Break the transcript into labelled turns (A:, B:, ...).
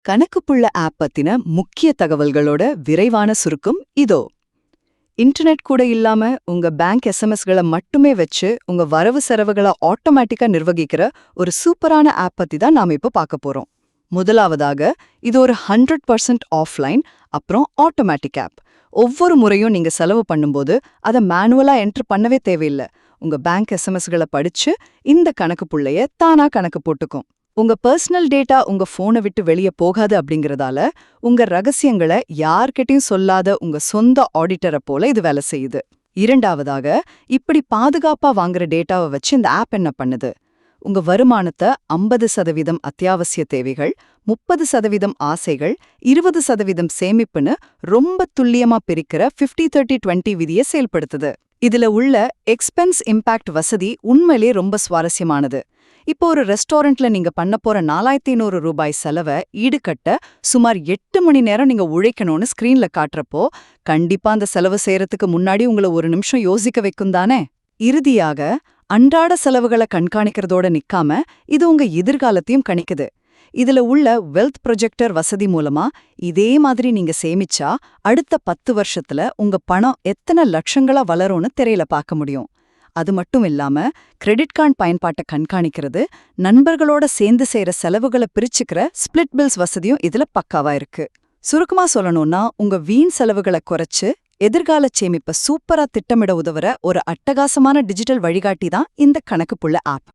A: கணக்குப்புள்ள app பத்தின முக்கிய தகவல்களோட விரைவான சுருக்கம் இதோ. இன்டர்நெட் கூட இல்லாம உங்க பேங்க் எஸ்எம்எஸ்களை மட்டுமே வச்சு உங்க வரவு செலவுகளை ஆட்டோமேட்டிக்கா நிர்வகிக்கிற ஒரு சூப்பரான ஆப் பத்தி தான் நாம இப்ப பார்க்க போறோம். முதலாவதாக, இது ஒரு 100% ஆஃப்லைன் அப்புறம் ஆட்டோமேட்டிக் ஆப். ஒவ்வொரு முறையும் நீங்க செலவு பண்ணும்போது அதை மேனுவலா என்டர் பண்ணவே தேவையில்லை. உங்க பேங்க் எஸ்எம்எஸ்களை படிச்சு இந்த கணக்கு புள்ளைய தானா கணக்கு போட்டுக்கும். உங்க பர்சனல் டேட்டா உங்க போனை விட்டு வெளியே போகாது அப்படிங்கறதால உங்க ரகசியங்களை யார்கிட்டயும் சொல்லாத உங்க சொந்த ஆடிட்டரை போல இது வேலை செய்யுது. இரண்டாவதாக, இப்படி பாதுகாப்பா வாங்குற டேட்டாவை வச்சு இந்த ஆப் என்ன பண்ணுது? உங்க வருமானத்தை 50% அத்தியாவசிய தேவைகள், 30% ஆசைகள், 20% சேமிப்புன்னு ரொம்ப துல்லியமா பிரிக்கிற 50-30-20 விதியை செயல்படுத்துது. இதுல உள்ள எக்ஸ்பென்ஸ் இம்பாக்ட் வசதி உண்மையிலே ரொம்ப சுவாரஸ்யமானது. இப்போ ஒரு ரெஸ்டாரண்ட்ல நீங்க பண்ண போற 4500 ரூபாய் செலவை ஈடுகட்ட சுமார் 8 மணி நேரம் நீங்க உழைக்கணும்னு ஸ்கிரீன்ல காட்டுறப்போ கண்டிப்பா அந்த செலவு செய்யறதுக்கு முன்னாடி உங்களை ஒரு நிமிஷம் யோசிக்க வைக்கும் தானே? இறுதியாக, அன்றாட செலவுகளை கண்காணிக்கிறதோட நிக்காம இது உங்க எதிர்காலத்தையும் கணிக்குது. இதுல உள்ள வெல்த் ப்ரொஜெக்டர் வசதி மூலமா இதே மாதிரி நீங்க சேமிச்சா அடுத்த 10 வருஷத்துல உங்க பணம் எத்தனை லட்சங்களா வளரும்னு திரையில பார்க்க முடியும். அது மட்டும் இல்லாம கிரெடிட் கார்டு பயன்பாட்டை கண்காணிக்கிறது, நண்பர்களோட சேர்ந்து செய்யற செலவுகளை பிரிச்சுக்கிற ஸ்பிளிட் பில்ஸ் வசதியும் இதுல பக்காவா இருக்கு. சுருக்கமா சொல்லணும்னா, உங்க வீண் செலவுகளை குறைச்சு எதிர்கால சேமிப்பை சூப்பரா திட்டமிட உதவுற ஒரு அட்டகாசமான டிஜிட்டல் வழிகாட்டி தான் இந்த கணக்குப்புள்ள ஆப்.